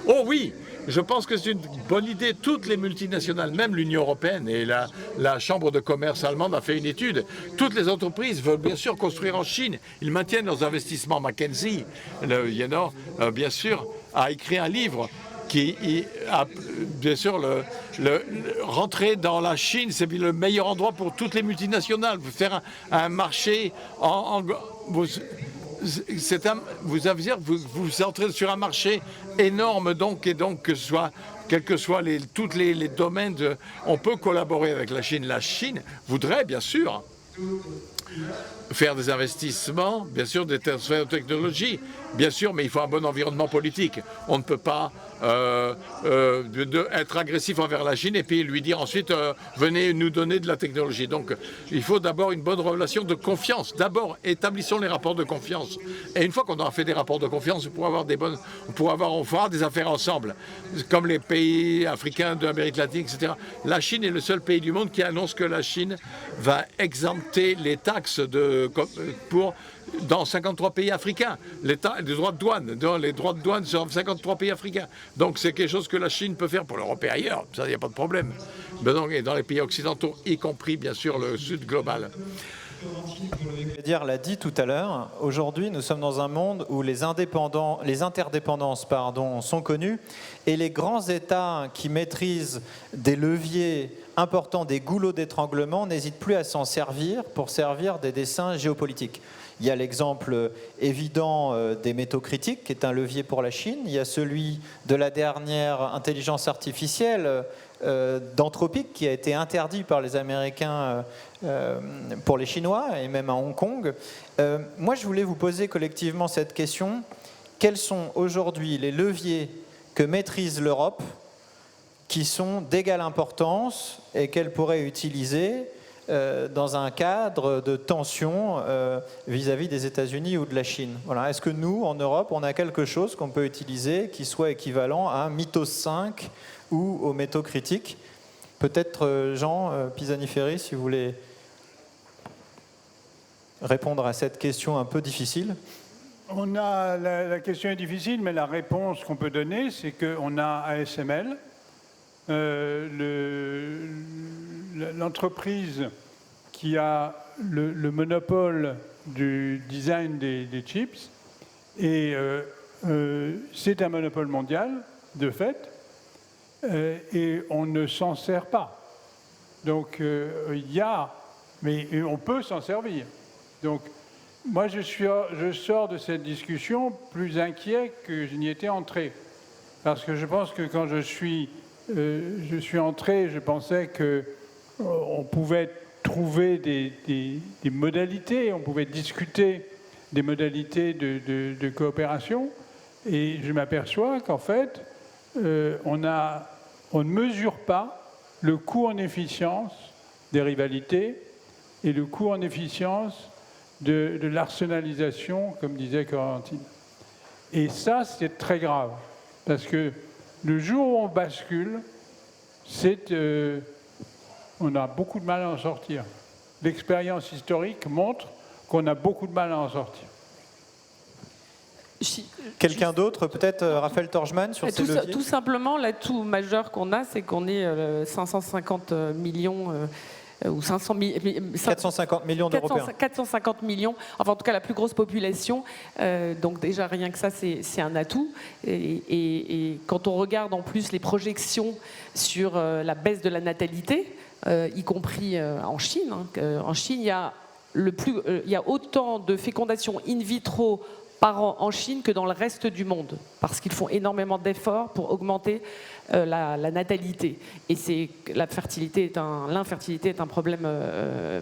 Oh oui, je pense que c'est une bonne idée. Toutes les multinationales, même l'Union européenne et la Chambre de commerce allemande a fait une étude. Toutes les entreprises veulent bien sûr construire en Chine. Ils maintiennent leurs investissements. McKinsey, bien sûr, a écrit un livre qui a, bien sûr, rentrer dans la Chine, c'est le meilleur endroit pour toutes les multinationales. Faire un marché vous entrez sur un marché énorme, et donc quels que soient tous les domaines, on peut collaborer avec la Chine. La Chine voudrait, bien sûr, faire des investissements, bien sûr, des transferts de technologie, bien sûr, mais il faut un bon environnement politique. On ne peut pas être agressif envers la Chine et puis lui dire ensuite venez nous donner de la technologie. Donc il faut d'abord une bonne relation de confiance. D'abord, établissons les rapports de confiance. Et une fois qu'on aura fait des rapports de confiance, on fera des affaires ensemble. Comme les pays africains de l'Amérique latine, etc. La Chine est le seul pays du monde qui annonce que la Chine va exempter les taxes dans 53 pays africains, les droits de douane sur 53 pays africains. Donc c'est quelque chose que la Chine peut faire pour l'Europe et ailleurs, ça, il n'y a pas de problème. Mais donc, et dans les pays occidentaux, y compris bien sûr le Sud global. L'a dit tout à l'heure, aujourd'hui nous sommes dans un monde où les interdépendances sont connues et les grands États qui maîtrisent des leviers importants, des goulots d'étranglement, n'hésitent plus à s'en servir pour servir des desseins géopolitiques. Il y a l'exemple évident des métaux critiques, qui est un levier pour la Chine. Il y a celui de la dernière intelligence artificielle d'Anthropic, qui a été interdit par les Américains pour les Chinois, et même à Hong Kong. Moi, je voulais vous poser collectivement cette question. Quels sont aujourd'hui les leviers que maîtrise l'Europe qui sont d'égale importance et qu'elle pourrait utiliser dans un cadre de tension vis-à-vis des États-Unis ou de la Chine. Voilà. Est-ce que nous, en Europe, on a quelque chose qu'on peut utiliser qui soit équivalent à un Mythos 5 ou aux métaux critiques? Peut-être Jean Pisani-Ferry, si vous voulez répondre à cette question un peu difficile. La question est difficile, mais la réponse qu'on peut donner, c'est qu'on a ASML, l'entreprise qui a le monopole du design des chips, et c'est un monopole mondial, de fait, et on ne s'en sert pas. Donc mais on peut s'en servir. Donc moi je sors de cette discussion plus inquiet que je n'y étais entré, parce que je pense que quand je suis entré, je pensais qu'on pouvait trouver des modalités, on pouvait discuter des modalités de coopération, et je m'aperçois qu'en fait, on ne mesure pas le coût en efficience des rivalités et le coût en efficience de l'arsenalisation, comme disait Corentine. Et ça, c'est très grave, parce que le jour où on bascule, on a beaucoup de mal à en sortir. L'expérience historique montre qu'on a beaucoup de mal à en sortir. Quelqu'un d'autre, peut-être Raphaël Torgman, sur ces leviers? Tout simplement, l'atout majeur qu'on a, c'est qu'on est 550 millions ou 450 millions d'Européens. 450 millions, enfin en tout cas la plus grosse population. Donc déjà rien que ça, c'est un atout. Et quand on regarde en plus les projections sur la baisse de la natalité, y compris en Chine, en Chine il y a autant de fécondation in vitro par an en Chine que dans le reste du monde, parce qu'ils font énormément d'efforts pour augmenter la natalité. Et l'infertilité est un problème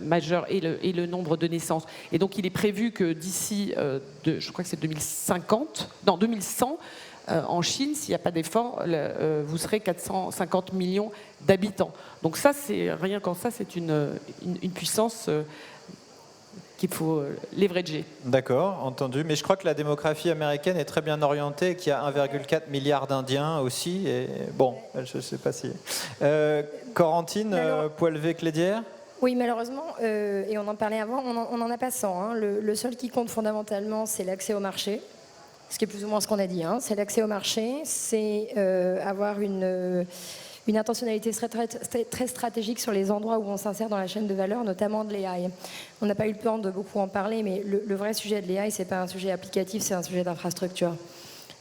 majeur, et le nombre de naissances. Et donc il est prévu que d'ici, je crois que c'est 2100, en Chine, s'il n'y a pas d'effort, vous serez 450 millions d'habitants. Donc ça, rien qu'en ça, c'est une puissance qu'il faut leverager. D'accord, entendu. Mais je crois que la démographie américaine est très bien orientée et qu'il y a 1,4 milliard d'Indiens aussi. Et bon, je ne sais pas si... Corentine, Poilvé-Clédière? Oui, malheureusement, et on en parlait avant, on n'en a pas 100. Hein. Le seul qui compte fondamentalement, c'est l'accès au marché, ce qui est plus ou moins ce qu'on a dit. Hein. C'est l'accès au marché, c'est avoir une intentionnalité très stratégique sur les endroits où on s'insère dans la chaîne de valeur, notamment de l'AI. On n'a pas eu le temps de beaucoup en parler, mais le vrai sujet de l'AI, ce n'est pas un sujet applicatif, c'est un sujet d'infrastructure.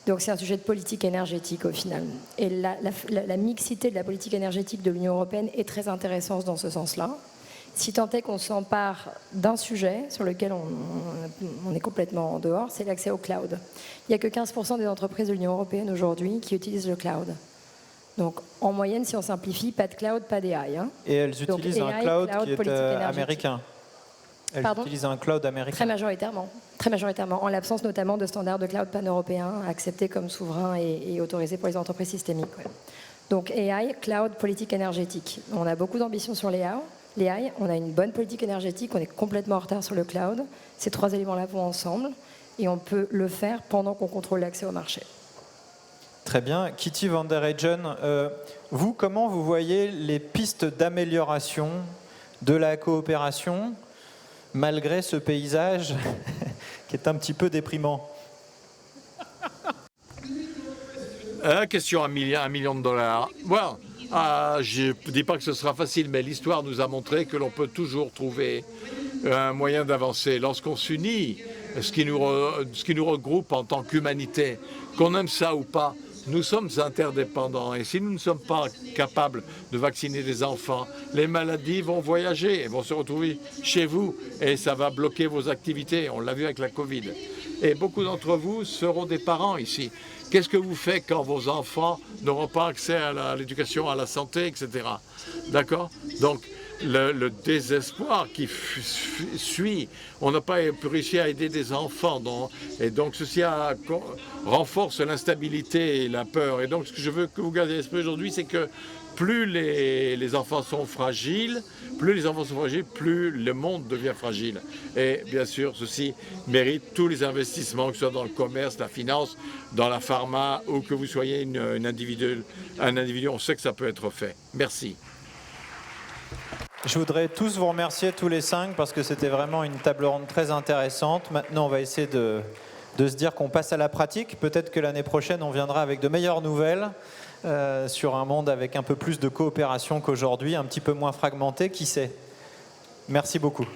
Donc c'est un sujet de politique énergétique au final. Et la mixité de la politique énergétique de l'Union européenne est très intéressante dans ce sens-là. Si tant est qu'on s'empare d'un sujet sur lequel on est complètement en dehors, c'est l'accès au cloud. Il n'y a que 15% des entreprises de l'Union européenne aujourd'hui qui utilisent le cloud. Donc, en moyenne, si on simplifie, pas de cloud, pas d'AI. Hein. Et elles utilisent un cloud qui est américain. Elles utilisent un cloud américain. Très majoritairement, en l'absence notamment de standards de cloud pan-européens acceptés comme souverains et autorisés pour les entreprises systémiques. Ouais. Donc, AI, cloud, politique énergétique. On a beaucoup d'ambition sur l'AI. On a une bonne politique énergétique, on est complètement en retard sur le cloud. Ces trois éléments-là vont ensemble et on peut le faire pendant qu'on contrôle l'accès au marché. Très bien. Kitty van der Heijden, vous, comment vous voyez les pistes d'amélioration de la coopération malgré ce paysage qui est un petit peu déprimant? Question à $1 million. Well, je ne dis pas que ce sera facile, mais l'histoire nous a montré que l'on peut toujours trouver un moyen d'avancer. Lorsqu'on s'unit, ce qui nous regroupe en tant qu'humanité, qu'on aime ça ou pas, nous sommes interdépendants. Et si nous ne sommes pas capables de vacciner les enfants, les maladies vont voyager et vont se retrouver chez vous. Et ça va bloquer vos activités. On l'a vu avec la Covid. Et beaucoup d'entre vous seront des parents ici. Qu'est-ce que vous faites quand vos enfants n'auront pas accès à l'éducation, à la santé, etc. D'accord? Donc, le désespoir qui suit, on n'a pas réussi à aider des enfants. Et donc, ceci renforce l'instabilité et la peur. Et donc, ce que je veux que vous gardiez à l'esprit aujourd'hui, c'est que plus les enfants sont fragiles, plus le monde devient fragile. Et bien sûr, ceci mérite tous les investissements, que ce soit dans le commerce, la finance, dans la pharma, ou que vous soyez un individu, on sait que ça peut être fait. Merci. Je voudrais tous vous remercier, tous les 5, parce que c'était vraiment une table ronde très intéressante. Maintenant, on va essayer de se dire qu'on passe à la pratique. Peut-être que l'année prochaine, on viendra avec de meilleures nouvelles sur un monde avec un peu plus de coopération qu'aujourd'hui, un petit peu moins fragmenté, qui sait. Merci beaucoup.